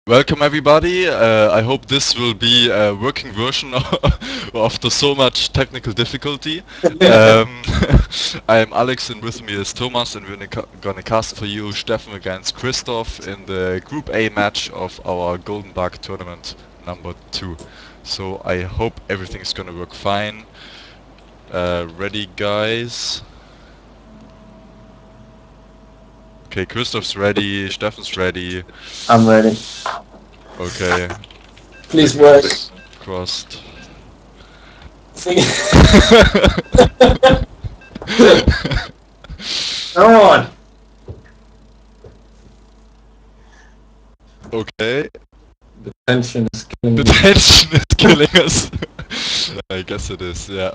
Welcome everybody. I hope this will be a working version after so much technical difficulty. I'm Alex and with me is Thomas, and we're gonna cast for you Steffen against Kristof in the Group A match of our Golden Bug tournament number 2. So I hope everything's gonna work fine. Ready guys? Okay, Kristof's ready, Steffen's ready. I'm ready. Okay. Please work. Crossed. Come on. Okay. The tension is killing The me. tension is killing us. I guess it is, yeah.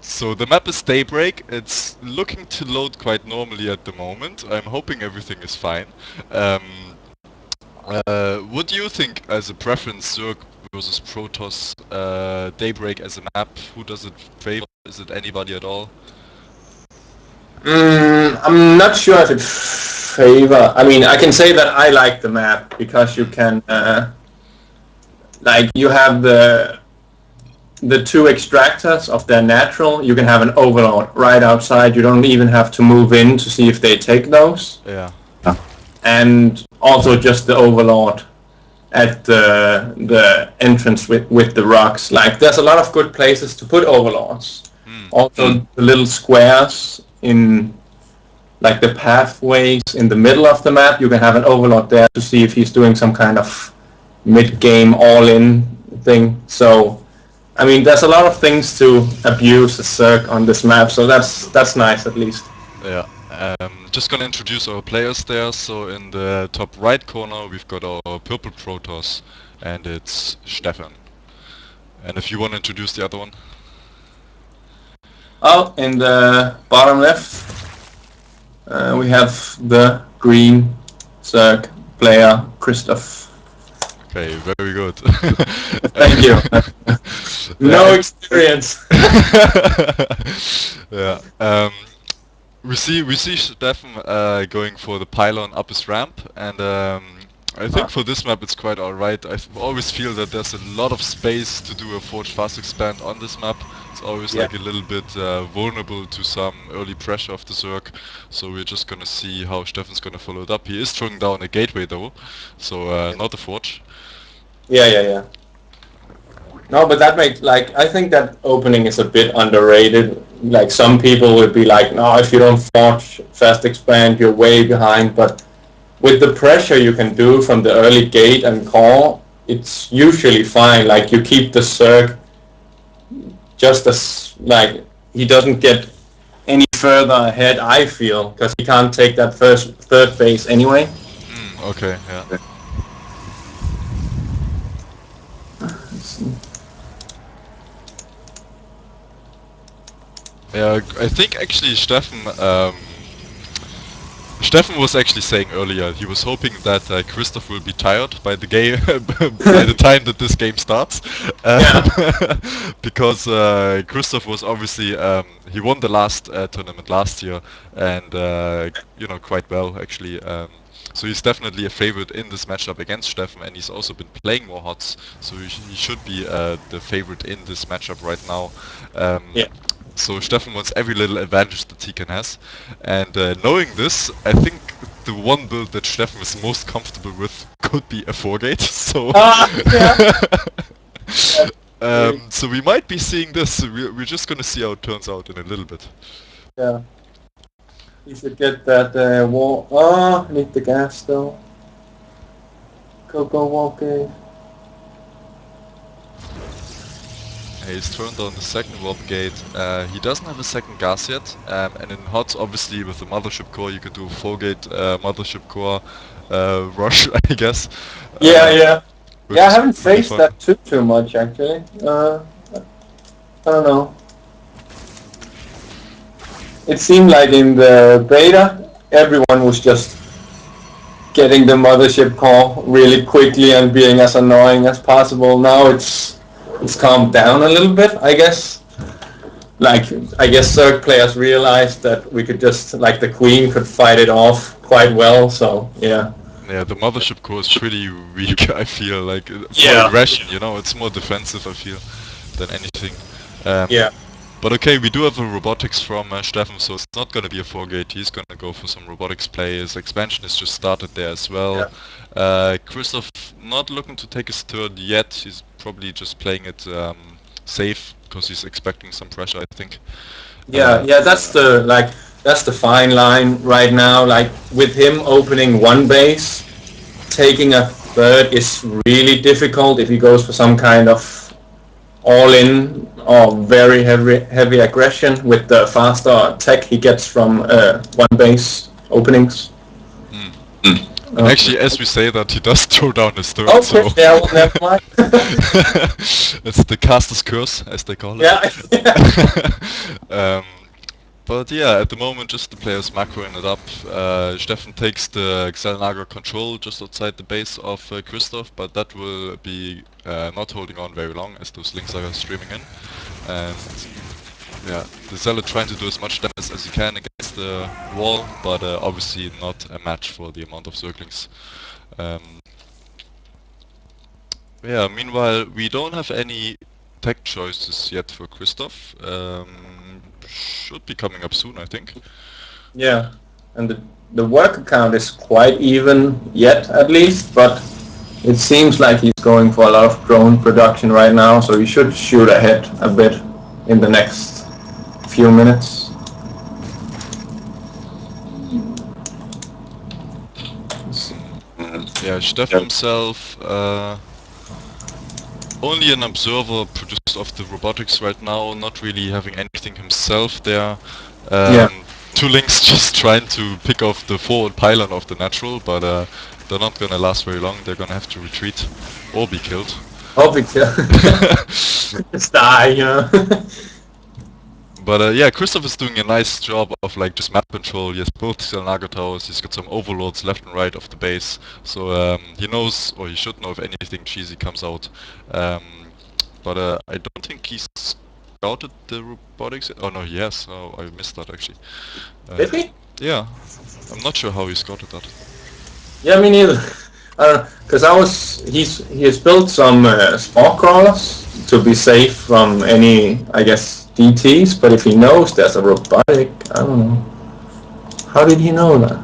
So the map is Daybreak. It's looking to load quite normally at the moment. I'm hoping everything is fine. What do you think as a preference, Zerg versus Protoss, Daybreak as a map? Who does it favor? Is it anybody at all? I'm not sure if it favor. I mean, I can say that I like the map because you can, you have the two extractors of their natural. You can have an overlord right outside. You don't even have to move in to see if they take those. Yeah. And also just the overlord at the entrance with the rocks. Like, there's a lot of good places to put overlords. Also the little squares in like the pathways in the middle of the map, you can have an overlord there to see if he's doing some kind of mid-game all-in thing. So I mean, there's a lot of things to abuse the Zerg on this map, so that's nice at least. Yeah. Just gonna introduce our players there. So in the top right corner we've got our purple Protoss, and it's Steffen. And if you want to introduce the other one. Oh, in the bottom left we have the green Zerg player, Kristof. Okay, very good. Thank you. No experience. Yeah. We see Steffen going for the pylon up his ramp, and I think for this map it's quite alright. I always feel that there's a lot of space to do a Forge Fast Expand on this map. It's always like a little bit vulnerable to some early pressure of the Zerg, so we're just gonna see how Steffen's gonna follow it up. He is throwing down a gateway though, so not a Forge. Yeah. No, but that makes, like, I think that opening is a bit underrated. Like, some people would be like, no, if you don't Forge Fast Expand, you're way behind. But with the pressure you can do from the early gate and core, it's usually fine. Like, you keep the Zerg just as, like, he doesn't get any further ahead, I feel, because he can't take that third base anyway. Okay, yeah. Yeah, I think actually Steffen was actually saying earlier he was hoping that Kristof will be tired by the game by the time that this game starts, because Kristof was obviously he won the last tournament last year, and you know, quite well actually. So he's definitely a favorite in this matchup against Steffen, and he's also been playing more HOTS, so he should be the favorite in this matchup right now. So Steffen wants every little advantage that he can has, and knowing this, I think the one build that Steffen is most comfortable with could be a 4-gate. So so we might be seeing this. We're just gonna see how it turns out in a little bit. Yeah. You should get that wall. Oh, I need the gas though. Go wall gate. He's turned on the second warp gate. He doesn't have a second gas yet, and in HOTS, obviously, with the mothership core, you could do a 4-gate mothership core rush, I guess. Yeah, I haven't faced that too much actually. I don't know. It seemed like in the beta, everyone was just getting the mothership core really quickly and being as annoying as possible. Now it's calmed down a little bit, I guess. Like, I guess Zerg players realized that we could just, like, the queen could fight it off quite well, so yeah. Yeah, the mothership core is pretty weak, I feel, like, for Yeah. aggression, you know, it's more defensive, I feel, than anything. Yeah. But okay, we do have a robotics from Steffen, so it's not gonna be a 4-gate, he's gonna go for some robotics play. His expansion is just started there as well. Kristof not looking to take his turn yet, he's probably just playing it safe, because he's expecting some pressure, I think. Yeah, that's the fine line right now. Like with him opening one base, taking a third is really difficult if he goes for some kind of all-in or very heavy aggression with the faster tech he gets from one base openings. And actually, as we say that, he does throw down his third, okay, so... yeah, well, never mind. It's the caster's curse, as they call it. Yeah. But yeah, at the moment just the players macroing it up. Steffen takes the Xelnaga control just outside the base of Kristof, but that will be not holding on very long as those links are streaming in. And yeah, the Zealot trying to do as much damage as he can against the wall, but obviously not a match for the amount of circlings. Yeah, meanwhile we don't have any tech choices yet for Kristof. Should be coming up soon, I think. Yeah, and the worker count is quite even yet, at least, but it seems like he's going for a lot of drone production right now, so he should shoot ahead a bit in the next few minutes. Yeah, Steffen himself, only an observer produced of the robotics right now, not really having anything himself there. Two links just trying to pick off the forward pylon of the natural, but they're not gonna last very long. They're gonna have to retreat or be killed. Or be killed. Just die, you know. But yeah, Kristof is doing a nice job of like just map control. He has both Xelnaga towers, he's got some overlords left and right of the base. So he knows, or he should know if anything cheesy comes out. But I don't think he's scouted the robotics. Oh no, he has. Oh, I missed that actually. Did he? Yeah. I'm not sure how he scouted that. Yeah, me neither. I don't know, because he has built some spore crawlers to be safe from any, I guess, DTs, but if he knows there's a robotic, I don't know. How did he know that?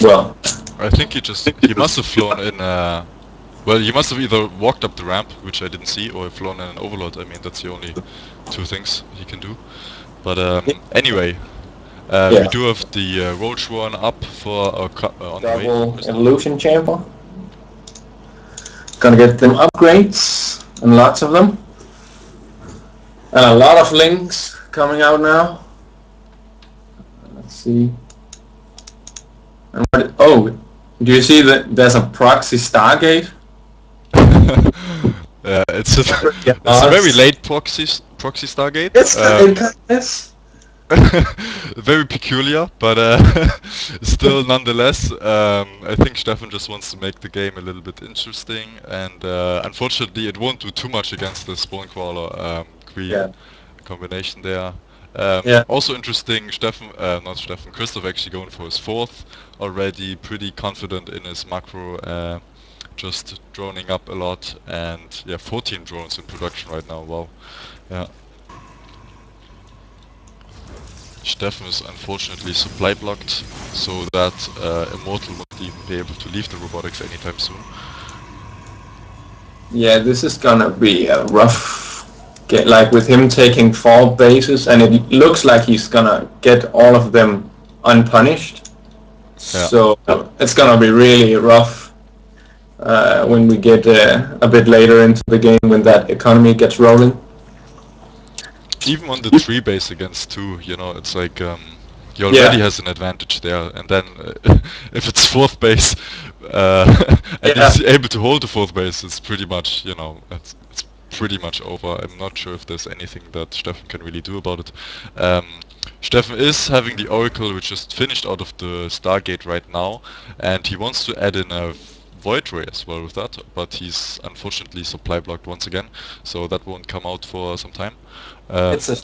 Well, I think he must have flown in, well, he must have either walked up the ramp, which I didn't see, or flown in an overlord. I mean, that's the only two things he can do. But anyway, we do have the Roach one up for on the way. Double evolution chamber. Gonna get them upgrades, and lots of them. And a lot of links coming out now. Let's see. And do you see that there's a proxy Stargate? Yeah, it's a very late proxy Stargate. It's very peculiar, but still nonetheless, I think Steffen just wants to make the game a little bit interesting, and unfortunately it won't do too much against the spawn crawler queen combination there. Also interesting, Kristof actually going for his fourth already, pretty confident in his macro, just droning up a lot, and yeah, 14 drones in production right now, wow. Yeah. Steffen is unfortunately supply blocked, so that Immortal won't even be able to leave the robotics anytime soon. Yeah, this is gonna be a rough get, like with him taking 4 bases, and it looks like he's gonna get all of them unpunished. Yeah. So it's gonna be really rough when we get a bit later into the game when that economy gets rolling. Even on the 3 base against 2, you know, it's like he already has an advantage there, and then if it's 4th base and he's able to hold the 4th base, it's pretty much, you know, it's pretty much over. I'm not sure if there's anything that Steffen can really do about it. Steffen is having the Oracle, which just finished out of the Stargate right now, and he wants to add in a Void Ray as well with that, but he's unfortunately supply blocked once again, so that won't come out for some time. It's a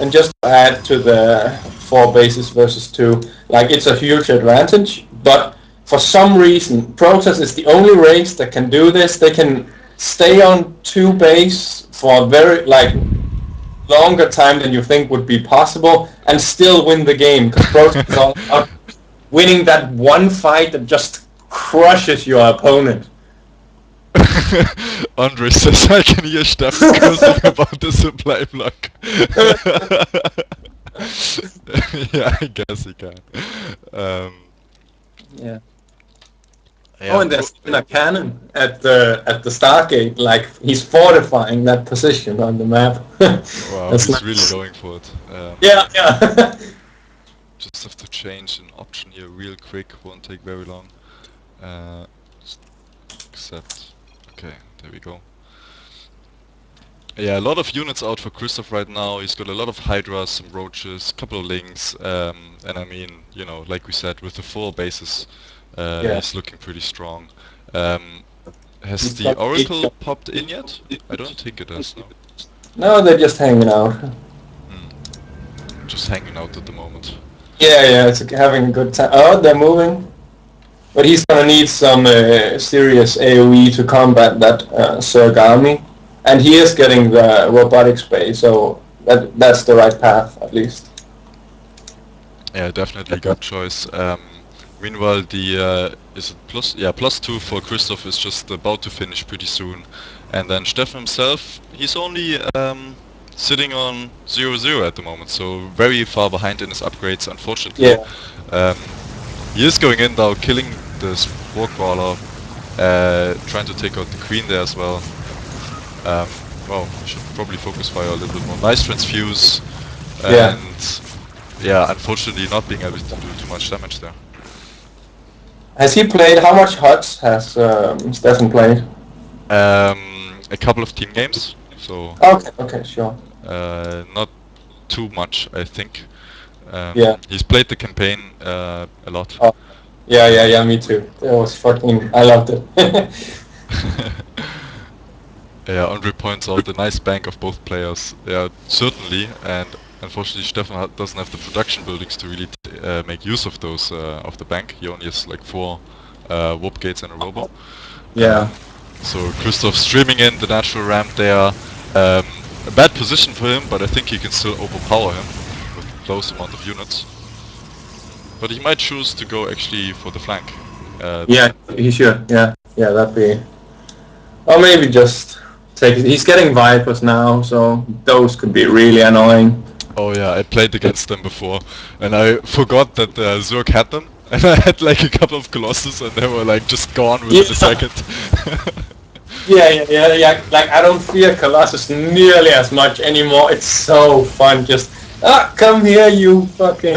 And just to add to the 4 bases versus 2, like it's a huge advantage, but for some reason, Protoss is the only race that can do this. They can stay on 2 base for a very longer time than you think would be possible and still win the game, because Protoss is all about winning that one fight that just crushes your opponent. Andre says I can hear Steffen cursing about the supply block. Yeah, I guess he can. Yeah. Yeah, Oh, and there's even a cannon at the Stargate. Like he's fortifying that position on the map. wow, That's he's nice. really going for it. Yeah, yeah. Just have to change an option here real quick. Won't take very long. Accept. Okay, there we go. Yeah, a lot of units out for Kristof right now. He's got a lot of Hydras, some Roaches, couple of Lings, and I mean, you know, like we said, with the 4 bases, he's looking pretty strong. Has the Oracle popped in yet? I don't think it has, no. No, they're just hanging out. Just hanging out at the moment. Yeah, it's having a good time. Oh, they're moving. But he's gonna need some serious AoE to combat that Zerg army. And he is getting the robotics base, so that's the right path, at least. Yeah, definitely good choice. Meanwhile, the is it plus? Yeah, +2 for Kristof is just about to finish pretty soon, and then Steffen himself, he's only sitting on 0-0 at the moment, so very far behind in his upgrades, unfortunately. Yeah. He is going in though, killing the Spore Crawler, trying to take out the Queen there as well. Well, I should probably focus fire a little bit more. Nice transfuse, and yeah, unfortunately not being able to do too much damage there. Has he played? How much HUTs has Steffen played? A couple of team games, so okay, sure. not too much, I think. Yeah. He's played the campaign a lot. Oh. Yeah, me too. It was fucking, I loved it. Yeah, Andre points out the nice bank of both players. Yeah, certainly, and unfortunately Steffen doesn't have the production buildings to really make use of those, of the bank. He only has like 4 warp gates and a robo. Yeah. So Kristof streaming in the natural ramp there. A bad position for him, but I think he can still overpower him with a close amount of units. But he might choose to go actually for the flank. Yeah, he should. Yeah, that'd be... Or maybe just take it. He's getting Vipers now, so those could be really annoying. Oh yeah, I played against them before, and I forgot that Zerg had them. And I had like a couple of Colossus, and they were like just gone within a second. Yeah. Like I don't fear Colossus nearly as much anymore. It's so fun. Just come here, you fucking.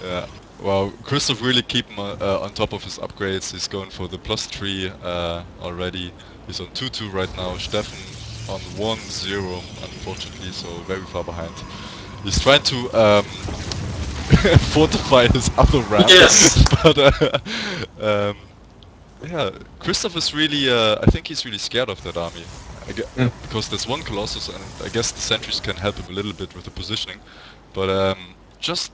Yeah. Well, Kristof really keeping on top of his upgrades. He's going for the +3 already. He's on 2-2 right now. Steffen on 1-0, unfortunately, so very far behind. He's trying to fortify his other ramp. Yes. But yeah, Kristof is really, I think he's really scared of that army. Because there's 1 Colossus, and I guess the sentries can help him a little bit with the positioning. But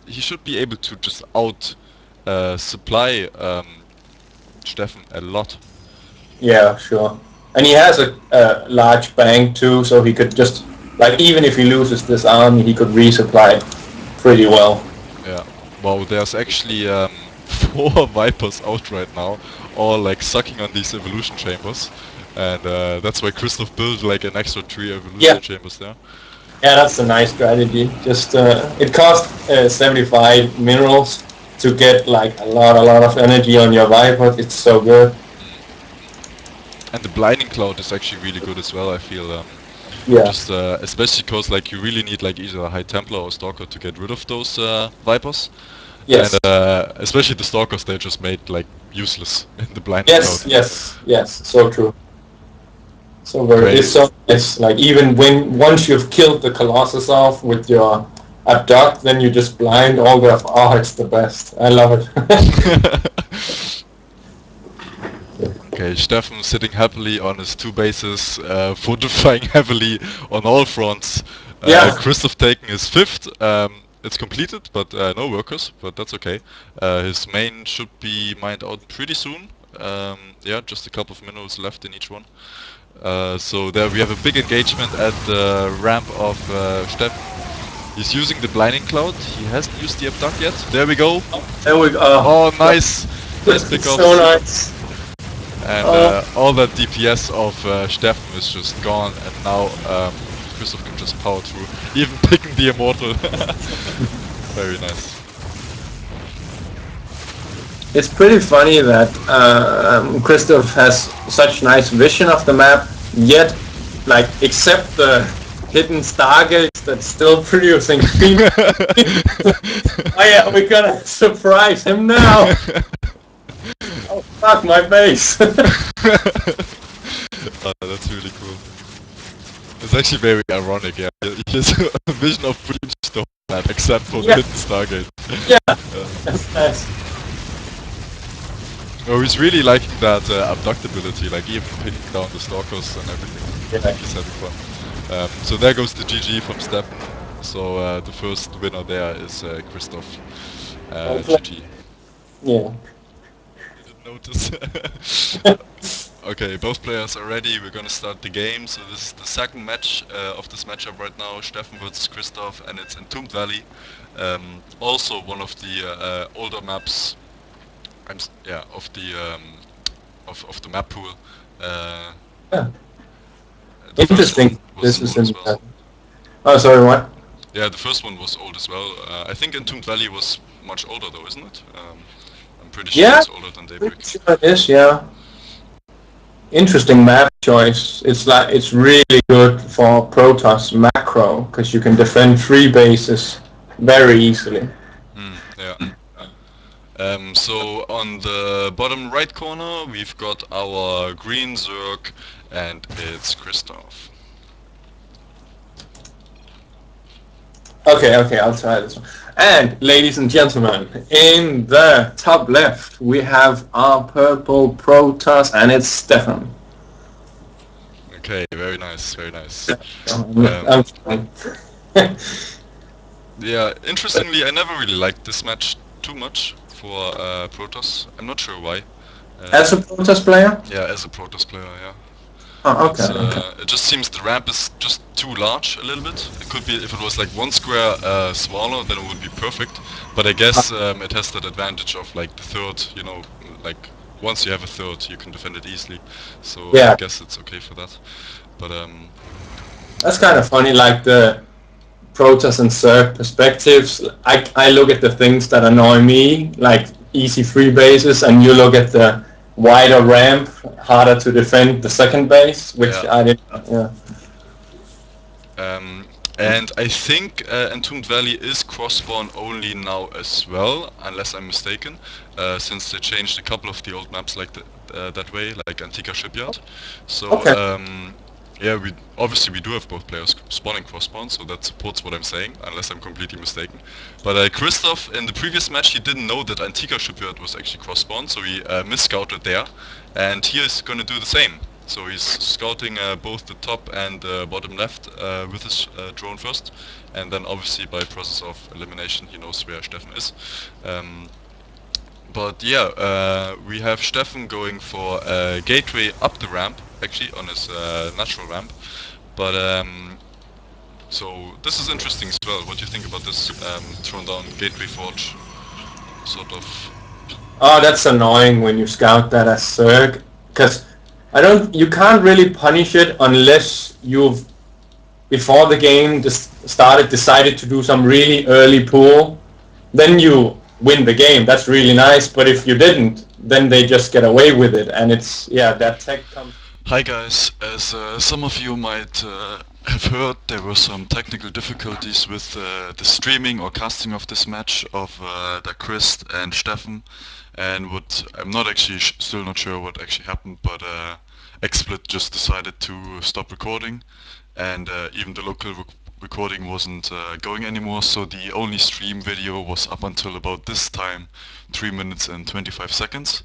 he should be able to just out supply Steffen a lot. Yeah, sure. And he has a large bank too, so he could just, like, even if he loses this army, he could resupply pretty well. Yeah. Wow, there's actually 4 Vipers out right now, all like sucking on these evolution chambers. And that's why Kristof built like an extra 3 evolution chambers there. Yeah, that's a nice strategy. Just it costs 75 minerals to get like a lot of energy on your Viper. It's so good. And the blinding cloud is actually really good as well, I feel. Yeah. Just especially because like you really need like either a High Templar or Stalker to get rid of those Vipers. Yes. And especially the Stalkers, they're just made like useless in the blinding cloud. Yes. So true. So very, it's so nice. Like even once you've killed the Colossus off with your abduct, then you just blind all the. Oh, it's the best. I love it. Okay, Steffen sitting happily on his 2 bases, fortifying heavily on all fronts. Yeah. Kristof taking his 5th. It's completed, but no workers, but that's okay. His main should be mined out pretty soon. Yeah, just a couple of minerals left in each one. So there we have a big engagement at the ramp of Steffen. He's using the blinding cloud. He hasn't used the abduct yet. There we go. There we go. Oh, nice. Nice pickoffs. So nice. And all that DPS of Steffen is just gone, and now Kristof can just power through, even picking the Immortal. Very nice. It's pretty funny that Kristof has such nice vision of the map, yet, like, except the hidden stargates that's still producing pink. Oh yeah, we're gonna surprise him now! Oh fuck, my base! That's really cool. It's actually very ironic, yeah. He has a vision of Brimstone map, except for the hidden stargate. Yeah, that's nice. Oh, he's really liking that abductability, like even picking down the stalkers and everything. Yeah. He's having fun. So there goes the GG from Steffen. So the first winner there is Kristof. GG. Yeah. Didn't notice. Okay, both players are ready. We're gonna start the game. So this is the second match of this matchup right now. Steffen versus Kristof, and it's in Entombed Valley. Also one of the older maps. Of the map pool. Yeah. The Interesting. This is as well. Oh, sorry, what? Yeah, the first one was old as well. I think Entombed Valley was much older though, isn't it? I'm pretty sure it's older than Daybreak. Sure it is, yeah. Interesting map choice. It's really good for Protoss macro because you can defend 3 bases very easily. Yeah. So on the bottom right corner we've got our green Zerg, and it's Kristof. Okay, I'll try this one. And ladies and gentlemen, in the top left we have our purple Protoss, and it's Steffen. Okay, very nice, very nice. I'm fine. Yeah, interestingly, I never really liked this match too much for Protoss. I'm not sure why. As a Protoss player? Yeah, as a Protoss player, yeah. Oh, okay. It just seems the ramp is just too large a little bit. It could be, if it was like 1 square smaller, then it would be perfect. But I guess it has that advantage of like the third, you know, like once you have a third, you can defend it easily. So Yeah. I guess it's okay for that. But that's kind of funny, like the Protoss and Zerg perspectives. I look at the things that annoy me, like easy 3 bases, and you look at the wider ramp, harder to defend the second base, which I didn't. Yeah. And I think Entombed Valley is cross-spawn only now as well, unless I'm mistaken, since they changed a couple of the old maps like that way, like Antica Shipyard. So yeah, we do have both players spawning cross-spawn, so that supports what I'm saying, unless I'm completely mistaken. But Kristof, in the previous match, he didn't know that Antica Shipyard was actually cross-spawn, so he mis-scouted there, and he is gonna do the same. So he's scouting both the top and the bottom left with his drone first, and then obviously by process of elimination he knows where Steffen is. But yeah, we have Steffen going for a gateway up the ramp, actually on his natural ramp. But so this is interesting as well. What do you think about this thrown down gateway forge, sort of? Oh, that's annoying when you scout that as Zerg, because you can't really punish it unless you've, before the game decided to do some really early pull. Then you win the game. That's really nice. But if you didn't, then they just get away with it. And it's, yeah, that tech comes. Hi guys, as some of you might have heard, there were some technical difficulties with the streaming or casting of this match of DaKrist and Steffen. And I'm not actually still not sure what actually happened, but XSplit just decided to stop recording, and even the local recording wasn't going anymore, so the only stream video was up until about this time, 3 minutes and 25 seconds.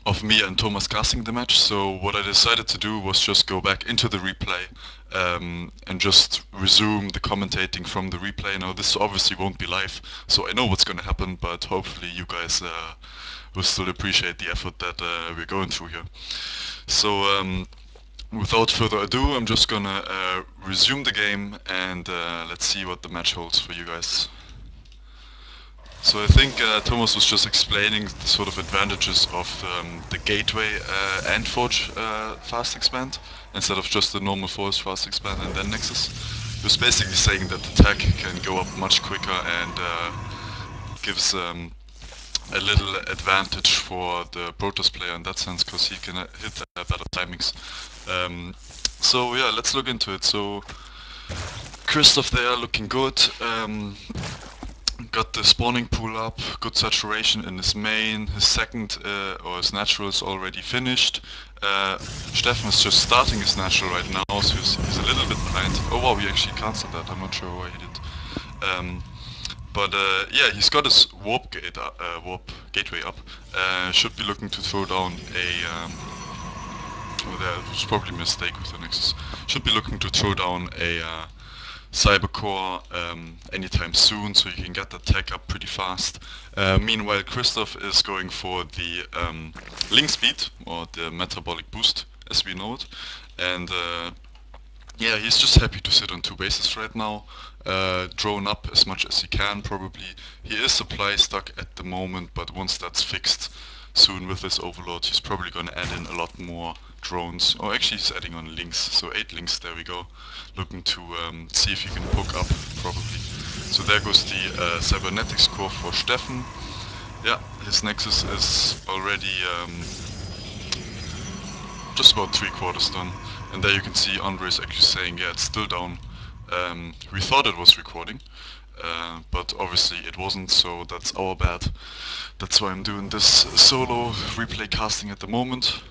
of me and Thomas casting the match. So what I decided to do was just go back into the replay and just resume the commentating from the replay. Now this obviously won't be live, so I know what's going to happen, but hopefully you guys will still appreciate the effort that we're going through here. So without further ado, I'm just gonna resume the game and let's see what the match holds for you guys. So I think Thomas was just explaining the sort of advantages of the gateway and forge fast expand instead of just the normal force fast expand and then nexus. He was basically saying that the tech can go up much quicker and gives a little advantage for the Protoss player in that sense because he can hit better timings. So yeah, let's look into it. So Kristof there looking good. Got the spawning pool up, good saturation in his main, his second or his natural is already finished. Steffen is just starting his natural right now, so he's a little bit behind. Oh wow, he actually cancelled that, I'm not sure why he did. But yeah, he's got his warp gateway up. Should be looking to throw down a... oh, there was probably a mistake with the Nexus. Should be looking to throw down a Cybercore anytime soon, so you can get that tech up pretty fast. Meanwhile, Kristof is going for the link speed, or the metabolic boost, as we know it. And yeah, he's just happy to sit on two bases right now, drone up as much as he can probably. He is supply stuck at the moment, but once that's fixed soon with this overload, he's probably going to add in a lot more drones. Oh, actually he's adding on links, so 8 links, there we go. Looking to see if he can poke up, probably. So there goes the cybernetics core for Steffen. Yeah, his nexus is already just about 3/4 done. And there you can see Andre is actually saying, yeah, it's still down. We thought it was recording, but obviously it wasn't, so that's our bad. That's why I'm doing this solo replay casting at the moment.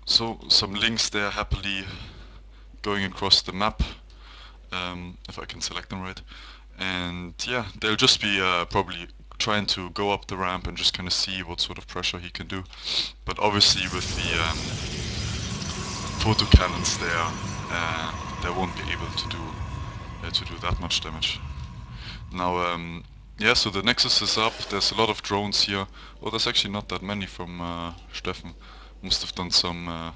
So some links there happily going across the map, if I can select them right. And yeah, they'll just be probably trying to go up the ramp and just kind of see what sort of pressure he can do. But obviously with the photo cannons there, they won't be able to do that much damage. Now, yeah, so the Nexus is up, there's a lot of drones here. Oh, there's actually not that many from Steffen. Must have done some,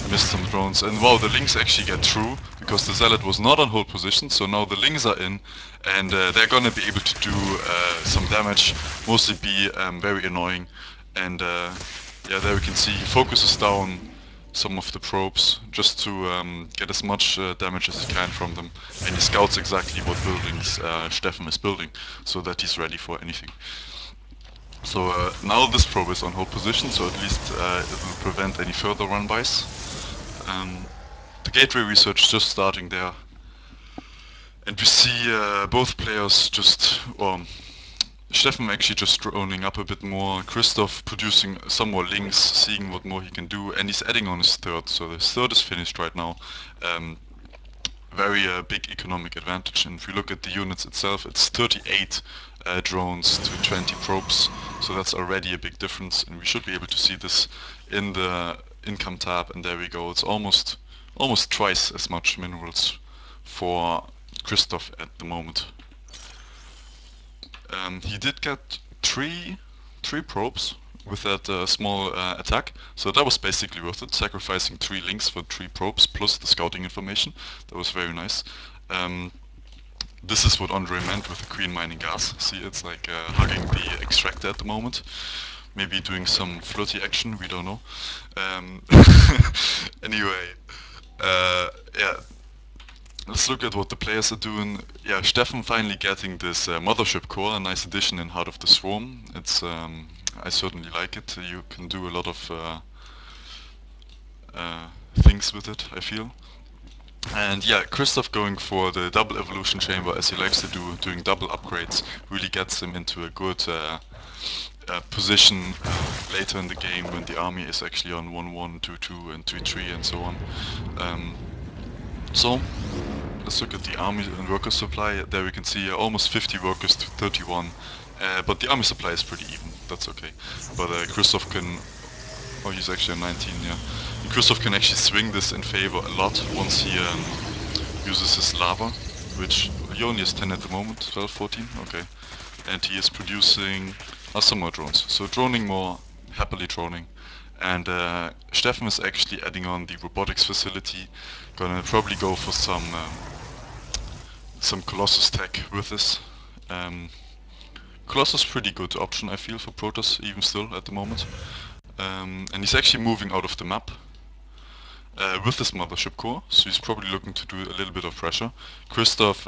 missed some drones. And wow, the links actually get through, because the Zealot was not on hold position, so now the links are in, and they're gonna be able to do some damage, mostly be very annoying. And yeah, there we can see he focuses down some of the probes just to get as much damage as he can from them, and he scouts exactly what buildings Steffen is building, so that he's ready for anything. So now this probe is on hold position, so at least it will prevent any further run-bys. The gateway research just starting there, and we see both players just, Steffen actually just droning up a bit more, Kristof producing some more links, seeing what more he can do, and he's adding on his third, so his third is finished right now. Very big economic advantage, and if we look at the units itself, it's 38 drones to 20 probes, so that's already a big difference, and we should be able to see this in the income tab, and there we go, it's almost twice as much minerals for Kristof at the moment. He did get three probes with that small attack, so that was basically worth it, sacrificing 3 links for 3 probes plus the scouting information. That was very nice. This is what Andre meant with the Queen mining gas. See, it's like hugging the extractor at the moment. Maybe doing some flirty action, we don't know. Anyway, yeah. Let's look at what the players are doing. Yeah, Steffen finally getting this mothership core, a nice addition in Heart of the Swarm. It's I certainly like it. You can do a lot of things with it, I feel. And yeah, Kristof going for the double evolution chamber, as he likes to do, doing double upgrades, really gets him into a good position later in the game when the army is actually on 1-1, 2-2 and 3-3 and so on. So let's look at the army and worker supply. There we can see almost 50 workers to 31. But the army supply is pretty even. That's okay. But Kristof can... Oh, he's actually on 19, yeah. And Kristof can actually swing this in favor a lot once he uses his lava, which he only has 10 at the moment. 12, 14, okay. And he is producing some more drones. So droning more, happily droning. And Steffen is actually adding on the robotics facility. Gonna probably go for some Colossus tech with this. Colossus pretty good option, I feel, for Protoss, even still at the moment. And he's actually moving out of the map with his mothership core, so he's probably looking to do a little bit of pressure. Kristof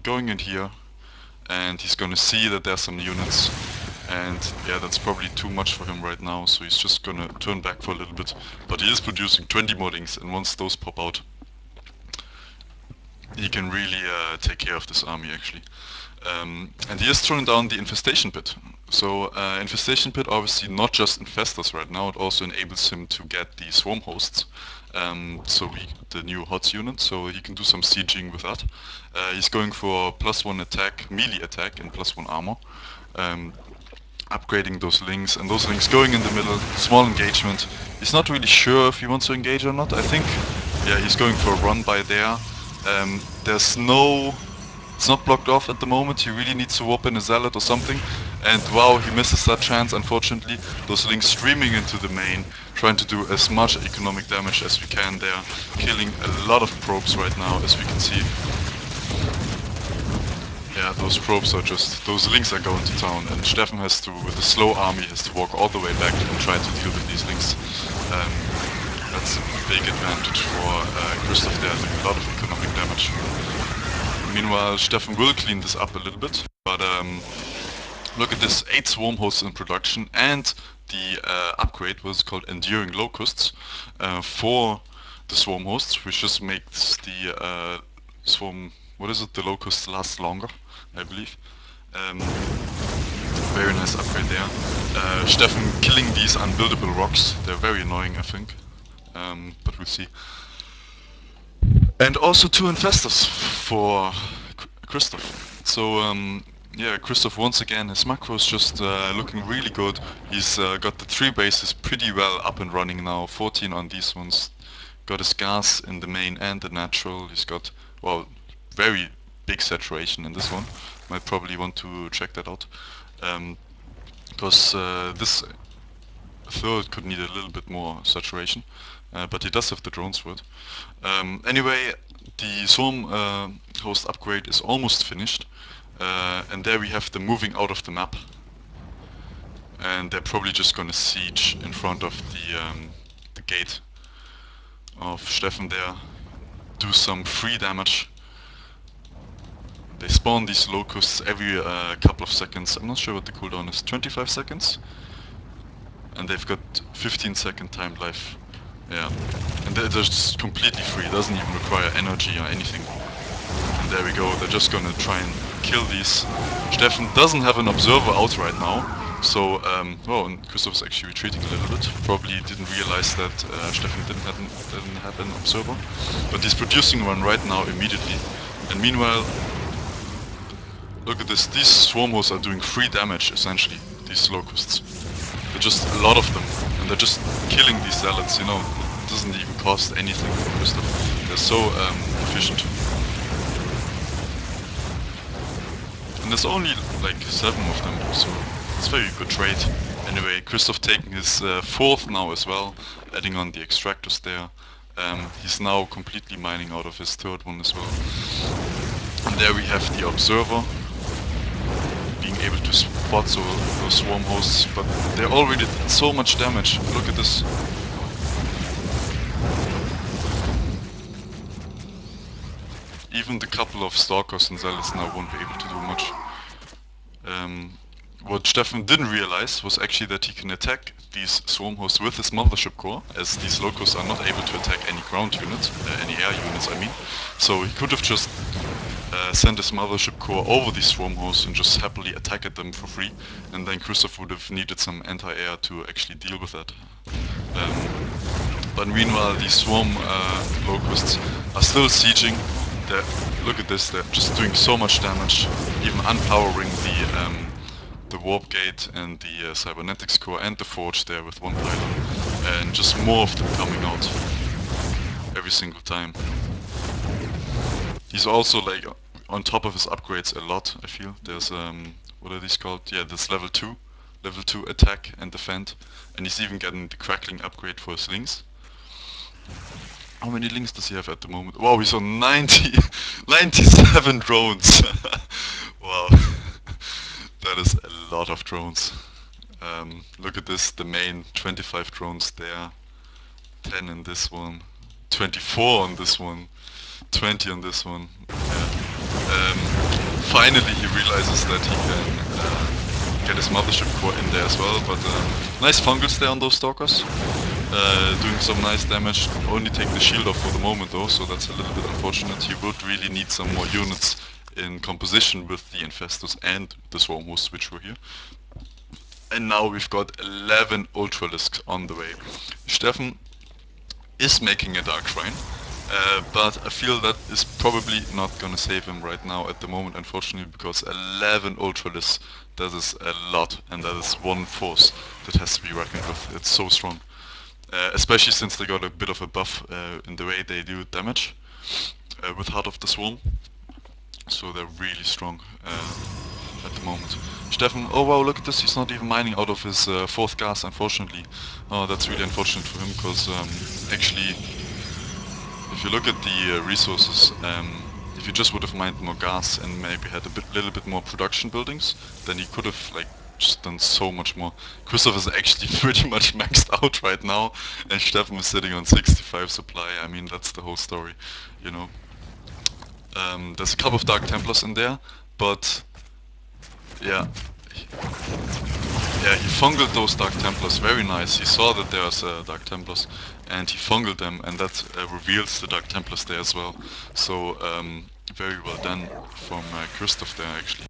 going in here, and he's gonna see that there's some units, and yeah, that's probably too much for him right now, so he's just gonna turn back for a little bit. But he is producing 20 more links, and once those pop out, he can really take care of this army actually. And he is throwing down the infestation pit. So infestation pit obviously not just infests us right now, it also enables him to get the swarm hosts. The new HOTS unit, so he can do some sieging with that. He's going for +1 attack, melee attack, and +1 armor. Upgrading those links, and those links going in the middle, small engagement. He's not really sure if he wants to engage or not. I think, yeah, he's going for a run by there. There's no... It's not blocked off at the moment, he really needs to warp in a zealot or something. And wow, he misses that chance, unfortunately. Those links streaming into the main, trying to do as much economic damage as we can there. Killing a lot of probes right now, as we can see. Yeah, those probes are just... Those links are going to town, and Steffen has to, with a slow army, has to walk all the way back and try to deal with these links. That's a big advantage for Kristof there, doing a lot of economic damage. Meanwhile, Steffen will clean this up a little bit, but look at this, 8 swarm hosts in production, and the upgrade was called Enduring Locusts for the swarm hosts, which just makes the swarm, what is it, the locusts last longer, I believe. Very nice upgrade there. Steffen killing these unbuildable rocks, they're very annoying I think, but we'll see. And also 2 infestors for Kristof. So yeah, Kristof once again, his macros just looking really good. He's got the 3 bases pretty well up and running now, 14 on these ones. Got his gas in the main and the natural. He's got, well, very big saturation in this one. Might probably want to check that out. Because this third could need a little bit more saturation. But he does have the drone sword. Anyway, the swarm host upgrade is almost finished. And there we have them moving out of the map. And they're probably just gonna siege in front of the gate of Steffen there. Do some free damage. They spawn these locusts every couple of seconds. I'm not sure what the cooldown is. 25 seconds? And they've got 15-second timed life. Yeah, and they're just completely free, it doesn't even require energy or anything. And there we go, they're just gonna try and kill these. Steffen doesn't have an observer out right now, so, oh, and Kristof is actually retreating a little bit. Probably didn't realize that Steffen didn't have an observer. But he's producing one right now immediately. And meanwhile, look at this, these swarm hosts are doing free damage essentially, these locusts. They're just a lot of them, and they're just killing these zealots, you know. It doesn't even cost anything for Kristof. They're so efficient. And there's only like 7 of them, so it's very good trade. Anyway, Kristof taking his 4th now as well, adding on the extractors there. He's now completely mining out of his 3rd one as well. And there we have the observer, being able to spot those swarm hosts, but they already did so much damage. Look at this. Even the couple of stalkers and zealots now won't be able to do much. What Steffen didn't realize was actually that he can attack these swarm hosts with his mothership core, as these locusts are not able to attack any ground units, any air units I mean. So he could have just sent his mothership core over these swarm hosts and just happily attacked them for free, and then Kristof would have needed some anti-air to actually deal with that. But meanwhile, these swarm locusts are still sieging. Look at this, they're just doing so much damage, even unpowering the warp gate and the cybernetics core and the forge there with one pylon, and just more of them coming out every single time. He's also like on top of his upgrades a lot, I feel. There's what are these called? Yeah, there's level 2 attack and defend, and he's even getting the crackling upgrade for his links. How many links does he have at the moment? Wow, he's on 97 drones. Wow, that is a lot of drones. Look at this, the main 25 drones there, 10 in this one, 24 on this one, 20 on this one. Yeah. Finally he realizes that he can get his mothership core in there as well, but nice fungals there on those stalkers. Doing some nice damage, only take the shield off for the moment though, so that's a little bit unfortunate. He would really need some more units in composition with the Infestors and the Swarm hosts which were here. And now we've got 11 Ultralisks on the way. Steffen is making a Dark Shrine, but I feel that is probably not gonna save him right now at the moment, unfortunately, because 11 Ultralisks, that is a lot, and that is one force that has to be reckoned with. It's so strong. Especially since they got a bit of a buff in the way they do damage with Heart of the Swarm. So they're really strong at the moment. Steffen, oh wow, look at this, he's not even mining out of his 4th gas, unfortunately. Oh, that's really unfortunate for him, because actually, if you look at the resources, if he just would have mined more gas and maybe had a little bit more production buildings, then he could have like just done so much more. Kristof is actually pretty much maxed out right now, and Steffen is sitting on 65 supply. I mean, that's the whole story, you know. There's a couple of Dark Templars in there, but yeah. Yeah, he fungled those Dark Templars, very nice. He saw that there's Dark Templars, and he fungled them, and that reveals the Dark Templars there as well. So, very well done from Kristof there, actually.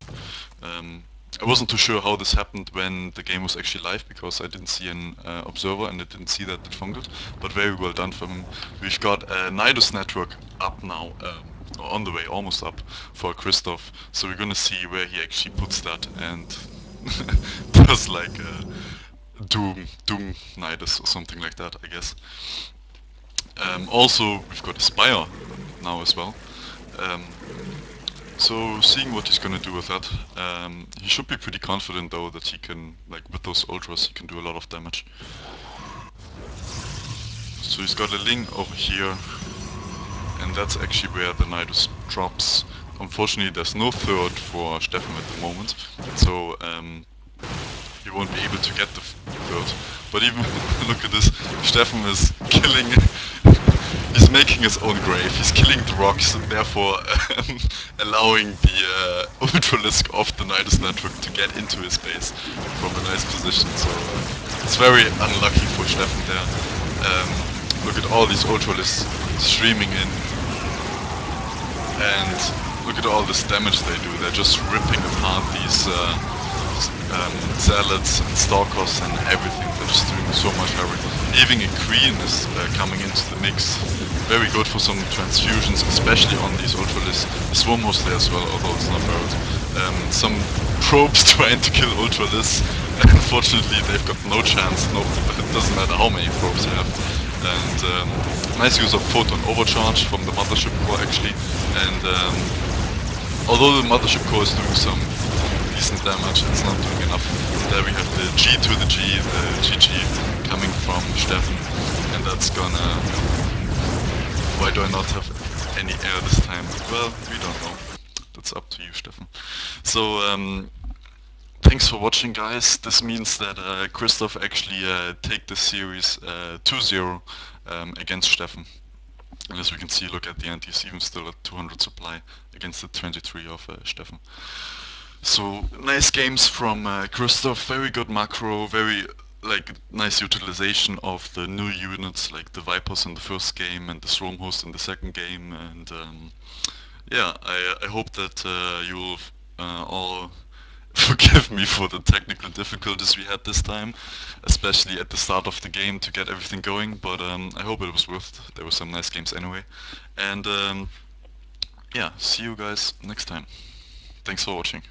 I wasn't too sure how this happened when the game was actually live, because I didn't see an observer and I didn't see that it fungled, but very well done from him. We've got a Nidus network up now, on the way, almost up, for Kristof, so we're gonna see where he actually puts that, and does like Doom Nidus or something like that, I guess. Also, we've got a Spire now as well. So seeing what he's gonna do with that, he should be pretty confident though that he can, like with those ultras, he can do a lot of damage. So he's got a Ling over here, and that's actually where the Nidus drops. Unfortunately there's no third for Steffen at the moment, so he won't be able to get the third. But even, look at this, Steffen is killing, he's making his own grave, he's killing the rocks, and therefore allowing the Ultralisk of the Nidus network to get into his base from a nice position. So it's very unlucky for Steffen there. Look at all these Ultralisks streaming in, and look at all this damage they do. They're just ripping apart these zealots and stalkers and everything. They're just doing so much havoc. Even a queen is coming into the mix. Very good for some transfusions, especially on these Ultralisks. The Swarm host there as well, although it's not buried. Some probes trying to kill Ultralisks. Unfortunately, they've got no chance. No, it doesn't matter how many probes you have. And nice use of photon overcharge from the mothership core actually. And although the mothership core is doing some decent damage, it's not doing enough. There we have the G to the G, the GG coming from Steffen, and that's gonna... Why do I not have any air this time? Well, we don't know. That's up to you, Steffen. So, thanks for watching, guys. This means that Kristof actually take the series 2-0 against Steffen. And as we can see, look at the end, he's even still at 200 supply against the 23 of Steffen. So, nice games from Kristof, very good macro, very like nice utilization of the new units, like the Vipers in the first game and the Swarm host in the second game. And yeah, I hope that you'll all forgive me for the technical difficulties we had this time, especially at the start of the game to get everything going, but I hope it was worth it. There were some nice games anyway. And yeah, see you guys next time. Thanks for watching.